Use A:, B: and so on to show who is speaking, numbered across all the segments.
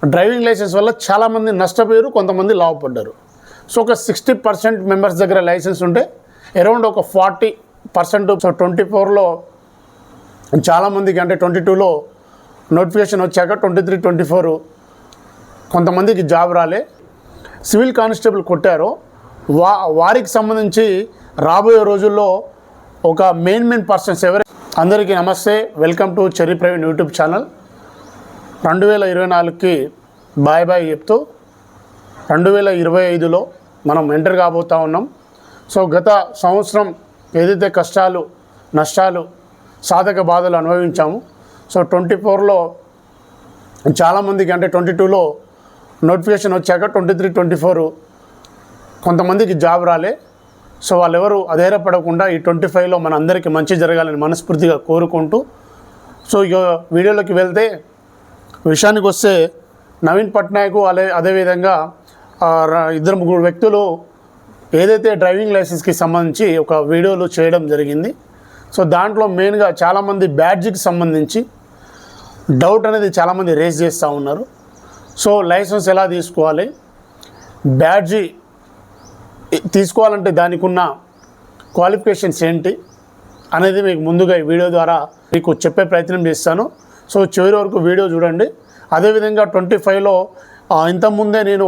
A: Driving licence వల్ల చాలామంది నష్టపోయారు, కొంతమంది లాభపడ్డారు. సో ఒక 60% మెంబర్స్ దగ్గర లైసెన్స్ ఉంటే అరౌండ్ ఒక 40%. సో 24లో చాలామందికి, అంటే 22లో నోటిఫికేషన్ వచ్చాక 23, 24 కొంతమందికి జాబ్ రాలే. సివిల్ కానిస్టేబుల్ కొట్టారో వారికి సంబంధించి రాబోయే రోజుల్లో ఒక మెయిన్ పర్సన్స్ ఎవరు. అందరికీ నమస్తే, welcome to Cherry Praveen YouTube channel. 2024కి బాయ్ చెప్తూ 2025లో మనం ఎంటర్ కాబోతూ ఉన్నాం. సో గత సంవత్సరం ఏదైతే కష్టాలు, నష్టాలు, సాధక బాధలు అనుభవించాము. సో 24లో చాలామందికి, అంటే 22లో నోటిఫికేషన్ వచ్చాక 23, 24 కొంతమందికి జాబ్ రాలే. సో వాళ్ళెవరు అధైర్యపడకుండా ఈ 25లో మన అందరికీ మంచి జరగాలని మనస్ఫూర్తిగా కోరుకుంటూ, సో ఇక వీడియోలోకి వెళ్తే విషయానికి వస్తే నవీన్ పట్నాయక్ అదేవిధంగా 2-3 వ్యక్తులు ఏదైతే డ్రైవింగ్ లైసెన్స్కి సంబంధించి ఒక వీడియోలు చేయడం జరిగింది. సో దాంట్లో మెయిన్గా చాలామంది బ్యాడ్జికి సంబంధించి డౌట్ అనేది చాలామంది రేస్ చేస్తూ ఉన్నారు. సో లైసెన్స్ ఎలా తీసుకోవాలి, బ్యాడ్జి తీసుకోవాలంటే దానికి ఉన్న క్వాలిఫికేషన్స్ ఏంటి అనేది మీకు ముందుగా ఈ వీడియో ద్వారా మీకు చెప్పే ప్రయత్నం చేస్తాను. సో చివరి వరకు వీడియో చూడండి. అదేవిధంగా 25లో ఇంతకుముందే నేను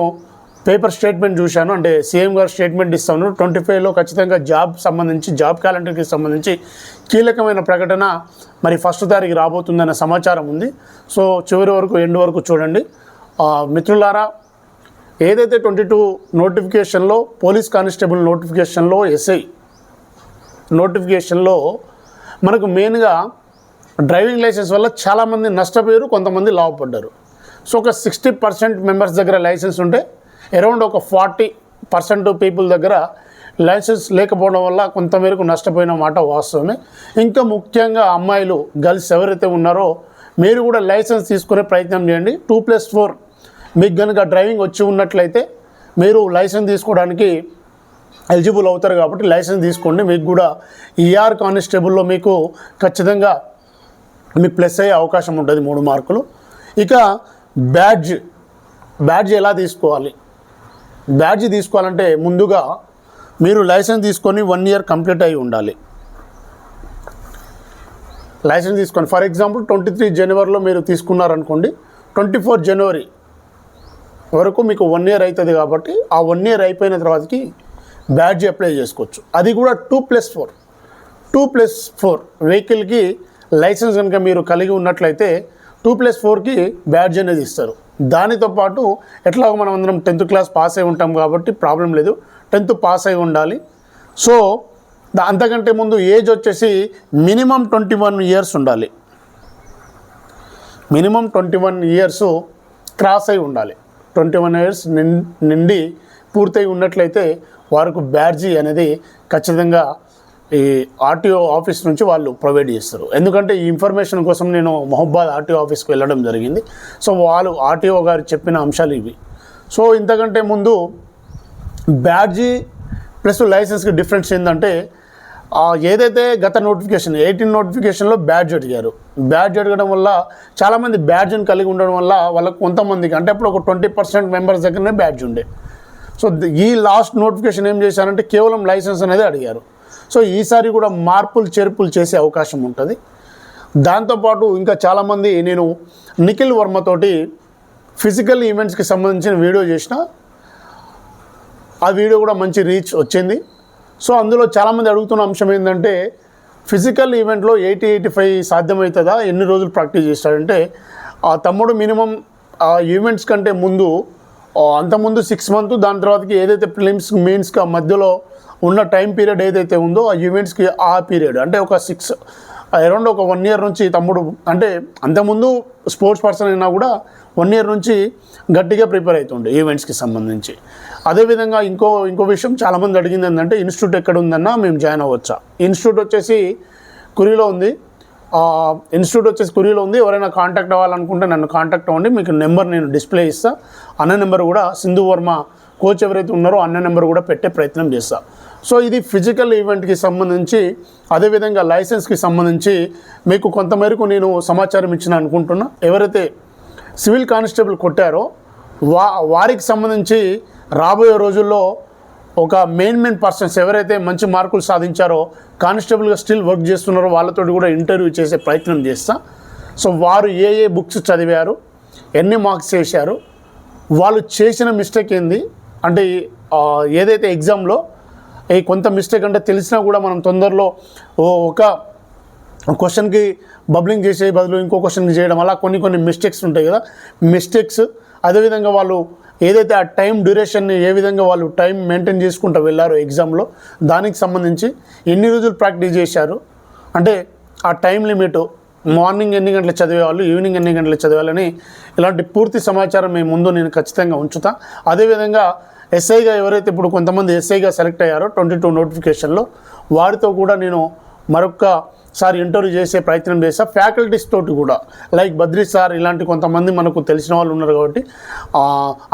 A: పేపర్ స్టేట్మెంట్ చూశాను, అంటే సీఎం గారు స్టేట్మెంట్ ఇస్తాను. 25లో ఖచ్చితంగా జాబ్ క్యాలెండర్కి సంబంధించి కీలకమైన ప్రకటన మరి 1వ తారీఖు రాబోతుందన్న సమాచారం ఉంది. సో చివరి వరకు, ఎండ్ వరకు చూడండి మిత్రులారా. ఏదైతే 22 నోటిఫికేషన్లో, పోలీస్ కానిస్టేబుల్ నోటిఫికేషన్లో, ఎస్ఐ నోటిఫికేషన్లో మనకు మెయిన్గా డ్రైవింగ్ లైసెన్స్ వల్ల చాలామంది నష్టపోయారు, కొంతమంది లాభపడ్డారు. సో ఒక 60% మెంబర్స్ దగ్గర లైసెన్స్ ఉంటే అరౌండ్ ఒక 40% పీపుల్ దగ్గర లైసెన్స్ లేకపోవడం వల్ల కొంతమేరకు నష్టపోయిన మాట వాస్తవమే. ఇంకా ముఖ్యంగా అమ్మాయిలు, గర్ల్స్ ఎవరైతే ఉన్నారో మీరు కూడా లైసెన్స్ తీసుకునే ప్రయత్నం చేయండి. 2+4 మీకు కనుక డ్రైవింగ్ వచ్చి ఉన్నట్లయితే మీరు లైసెన్స్ తీసుకోవడానికి ఎలిజిబుల్ అవుతారు. కాబట్టి లైసెన్స్ తీసుకోండి. మీకు కూడా ఈఆర్ కానిస్టేబుల్లో మీకు ఖచ్చితంగా మీకు ప్లస్ అయ్యే అవకాశం ఉంటుంది, 3 మార్కులు. ఇక బ్యాడ్జ్ ఎలా తీసుకోవాలి? బ్యాడ్జ్ తీసుకోవాలంటే ముందుగా మీరు లైసెన్స్ తీసుకొని 1 ఇయర్ కంప్లీట్ అయి ఉండాలి. లైసెన్స్ తీసుకొని, ఫర్ ఎగ్జాంపుల్ 23 జనవరిలో మీరు తీసుకున్నారనుకోండి, 24 జనవరి వరకు మీకు 1 ఇయర్ అవుతుంది. కాబట్టి ఆ 1 ఇయర్ అయిపోయిన తర్వాతకి బ్యాడ్జ్ అప్లై చేసుకోవచ్చు. అది కూడా 2+4 వెహికల్కి లైసెన్స్ కనుక మీరు కలిగి ఉన్నట్లయితే 2+4కి బ్యాడ్జ్ అనేది ఇస్తారు. దానితో పాటు ఎట్లాగో మనం అందరం 10th క్లాస్ పాస్ అయి ఉంటాం కాబట్టి ప్రాబ్లం లేదు, 10th పాస్ అయి ఉండాలి. సో అంతకంటే ముందు ఏజ్ వచ్చేసి మినిమం 21 ఇయర్స్ ఉండాలి. మినిమం 21 ఇయర్స్ క్రాస్ అయి ఉండాలి. 21 ఇయర్స్ నిండి పూర్తయి ఉన్నట్లయితే వారికి బ్యాడ్జీ అనేది ఖచ్చితంగా ఈ ఆర్టీఓ ఆఫీస్ నుంచి వాళ్ళు ప్రొవైడ్ చేస్తారు. ఎందుకంటే ఈ ఇన్ఫర్మేషన్ కోసం నేను మహబాద్ ఆర్టీఓ ఆఫీస్కి వెళ్ళడం జరిగింది. సో వాళ్ళు ఆర్టీఓ గారు చెప్పిన అంశాలు ఇవి. సో ఇంతకంటే ముందు బ్యాడ్జీ ప్లస్ లైసెన్స్కి డిఫరెన్స్ ఏంటంటే, ఏదైతే గత నోటిఫికేషన్ 18 నోటిఫికేషన్లో బ్యాడ్జ్ అడిగారు. బ్యాడ్జ్ అడగడం వల్ల చాలామంది బ్యాడ్జ్ని కలిగి ఉండడం వల్ల వాళ్ళకు కొంతమందికి, అంటే అప్పుడు ఒక 20% మెంబర్స్ దగ్గరనే బ్యాడ్జ్ ఉండే. సో ఈ లాస్ట్ నోటిఫికేషన్ ఏం చేశారంటే కేవలం లైసెన్స్ అనేది అడిగారు. సో ఈసారి కూడా మార్పులు చేర్పులు చేసే అవకాశం ఉంటుంది. దాంతోపాటు ఇంకా చాలామంది, నేను నిఖిల్ వర్మతోటి ఫిజికల్ ఈవెంట్స్కి సంబంధించిన వీడియో చేసిన, ఆ వీడియో కూడా మంచి రీచ్ వచ్చింది. సో అందులో చాలామంది అడుగుతున్న అంశం ఏంటంటే, ఫిజికల్ ఈవెంట్లో 80-85 సాధ్యమవుతుందా, ఎన్ని రోజులు ప్రాక్టీస్ చేస్తాడంటే, ఆ తమ్ముడు మినిమం ఆ ఈవెంట్స్ కంటే ముందు, అంతకుముందు 6 months, దాని తర్వాతకి ఏదైతే ప్రిలిమ్స్ మెయిన్స్కి ఆ మధ్యలో ఉన్న టైం పీరియడ్ ఏదైతే ఉందో ఆ ఈవెంట్స్కి ఆ పీరియడ్ అంటే ఒక అరౌండ్ ఒక 1 year నుంచి తమ్ముడు, అంటే అంతకుముందు స్పోర్ట్స్ పర్సన్ అయినా కూడా 1 year నుంచి గట్టిగా ప్రిపేర్ అవుతుండే ఈవెంట్స్కి సంబంధించి. అదేవిధంగా ఇంకో విషయం చాలామంది అడిగింది ఏంటంటే, ఇన్స్టిట్యూట్ ఎక్కడ ఉందన్నా మేము జాయిన్ అవ్వచ్చా? ఇన్స్టిట్యూట్ వచ్చేసి కురిలో ఉంది. ఎవరైనా కాంటాక్ట్ అవ్వాలనుకుంటే నన్ను కాంటాక్ట్ అవ్వండి. మీకు నెంబర్ నేను డిస్ప్లే ఇస్తాను. అన్న నెంబర్ కూడా, సింధు వర్మ కోచ్ ఎవరైతే ఉన్నారో అన్న నెంబర్ కూడా పెట్టే ప్రయత్నం చేస్తాను. సో ఇది ఫిజికల్ ఈవెంట్కి సంబంధించి. అదేవిధంగా లైసెన్స్కి సంబంధించి మీకు కొంతమేరకు నేను సమాచారం ఇచ్చిన అనుకుంటున్నా. ఎవరైతే సివిల్ కానిస్టేబుల్ కొట్టారో వారికి సంబంధించి రాబోయే రోజుల్లో ఒక మెయిన్ పర్సన్స్ ఎవరైతే మంచి మార్కులు సాధించారో కానిస్టేబుల్గా స్టిల్ వర్క్ చేస్తున్నారో వాళ్ళతో కూడా ఇంటర్వ్యూ చేసే ప్రయత్నం చేస్తా. సో వారు ఏ బుక్స్ చదివారు, ఎన్ని మార్క్స్ చేశారు, వాళ్ళు చేసిన మిస్టేక్ ఏంది, అంటే ఏదైతే ఎగ్జామ్లో కొంత మిస్టేక్ అంటే తెలిసినా కూడా మనం తొందరలో ఒక క్వశ్చన్కి బబ్లింగ్ చేసే బదులు ఇంకో క్వశ్చన్కి చేయడం, అలా కొన్ని మిస్టేక్స్ ఉంటాయి కదా, మిస్టేక్స్. అదేవిధంగా వాళ్ళు ఏదైతే ఆ టైం డ్యూరేషన్ని ఏ విధంగా వాళ్ళు టైం మెయింటైన్ చేసుకుంటూ వెళ్ళారో ఎగ్జామ్లో, దానికి సంబంధించి ఎన్ని రోజులు ప్రాక్టీస్ చేశారు, అంటే ఆ టైం లిమిట్, మార్నింగ్ ఎన్ని గంటలు చదివేవాళ్ళు, ఈవినింగ్ ఎన్ని గంటలు చదివాలని, ఇలాంటి పూర్తి సమాచారం మీ ముందు నేను ఖచ్చితంగా ఉంచుతా. అదేవిధంగా ఎస్ఐగా ఎవరైతే ఇప్పుడు కొంతమంది ఎస్ఐగా సెలెక్ట్ అయ్యారో 22 నోటిఫికేషన్లో, వారితో కూడా నేను మరొకసారి ఇంటర్వ్యూ చేసే ప్రయత్నం చేస్తా. ఫ్యాకల్టీస్ తోటి కూడా లైక్ బద్రీ సార్ ఇలాంటి కొంతమంది మనకు తెలిసిన వాళ్ళు ఉన్నారు కాబట్టి,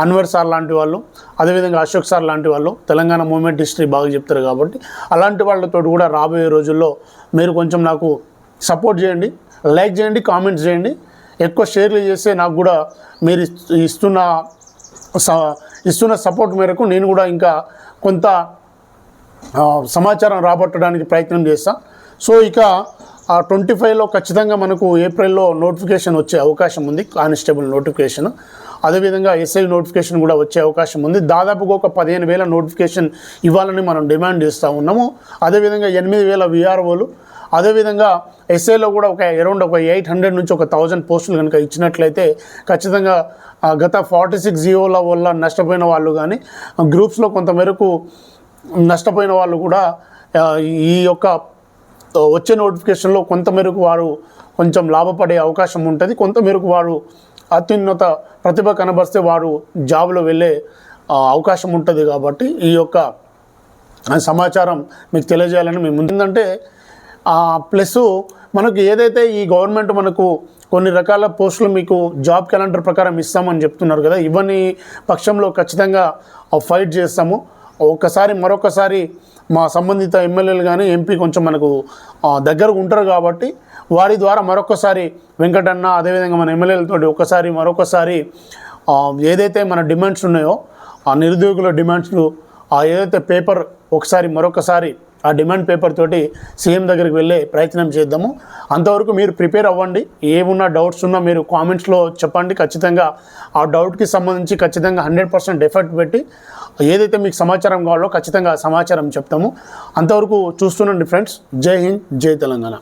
A: అన్వర్ సార్ లాంటి వాళ్ళు, అదేవిధంగా అశోక్ సార్ లాంటి వాళ్ళు తెలంగాణ మూమెంట్ హిస్టరీ బాగా చెప్తారు కాబట్టి, అలాంటి వాళ్ళతో కూడా రాబోయే రోజుల్లో మీరు కొంచెం నాకు సపోర్ట్ చేయండి, లైక్ చేయండి, కామెంట్స్ చేయండి, ఎక్కువ షేర్లు చేస్తే నాకు కూడా మీరు ఇస్తున్న సపోర్ట్ మేరకు నేను కూడా ఇంకా కొంత సమాచారం రాబట్టడానికి ప్రయత్నం చేస్తాను. సో ఇక 25లో ఖచ్చితంగా మనకు ఏప్రిల్లో నోటిఫికేషన్ వచ్చే అవకాశం ఉంది, కానిస్టేబుల్ నోటిఫికేషన్. అదేవిధంగా ఎస్ఐ నోటిఫికేషన్ కూడా వచ్చే అవకాశం ఉంది. దాదాపుగా ఒక 15,000 నోటిఫికేషన్ ఇవ్వాలని మనం డిమాండ్ చేస్తూ ఉన్నాము. అదేవిధంగా 8,000 విఆర్ఓలు, అదేవిధంగా ఎస్ఐలో కూడా అరౌండ్ 800 నుంచి 1,000 పోస్టులు కనుక ఇచ్చినట్లయితే ఖచ్చితంగా గత 46 జీవోల వల్ల నష్టపోయిన వాళ్ళు కానీ, గ్రూప్స్లో కొంతమేరకు నష్టపోయిన వాళ్ళు కూడా ఈ యొక్క వచ్చే నోటిఫికేషన్లో కొంతమేరకు వారు కొంచెం లాభపడే అవకాశం ఉంటుంది. కొంతమేరకు వారు అత్యున్నత ప్రతిభ కనబరిస్తే వారు జాబ్లో వెళ్ళే అవకాశం ఉంటుంది. కాబట్టి ఈ యొక్క సమాచారం మీకు తెలియజేయాలని మేము ముందంటే, ప్లస్ మనకు ఏదైతే ఈ గవర్నమెంట్ మనకు కొన్ని రకాల పోస్టులు మీకు జాబ్ క్యాలెండర్ ప్రకారం ఇస్తామని చెప్తున్నారు కదా, ఇవన్నీ పక్షంలో ఖచ్చితంగా ఫైట్ చేస్తాము. మరొకసారి మా సంబంధిత ఎమ్మెల్యేలు కానీ ఎంపీ కొంచెం మనకు దగ్గరకు ఉంటారు కాబట్టి, వారి ద్వారా మరొకసారి వెంకటన్న, అదేవిధంగా మన ఎమ్మెల్యేలతో మరొకసారి ఏదైతే మన డిమాండ్స్ ఉన్నాయో ఆ నిరుద్యోగుల డిమాండ్స్లు, ఏదైతే పేపర్ మరొకసారి ఆ డిమాండ్ పేపర్ తోటి సీఎం దగ్గరికి వెళ్ళే ప్రయత్నం చేద్దాము. అంతవరకు మీరు ప్రిపేర్ అవ్వండి. ఏమున్నా డౌట్స్ ఉన్నా మీరు కామెంట్స్లో చెప్పండి. ఖచ్చితంగా ఆ డౌట్కి సంబంధించి ఖచ్చితంగా 100% ఎఫర్ట్ పెట్టి ఏదైతే మీకు సమాచారం కావాలో ఖచ్చితంగా సమాచారం చెప్తాము. అంతవరకు చూస్తుండండి ఫ్రెండ్స్. జై హింద్, జై తెలంగాణ.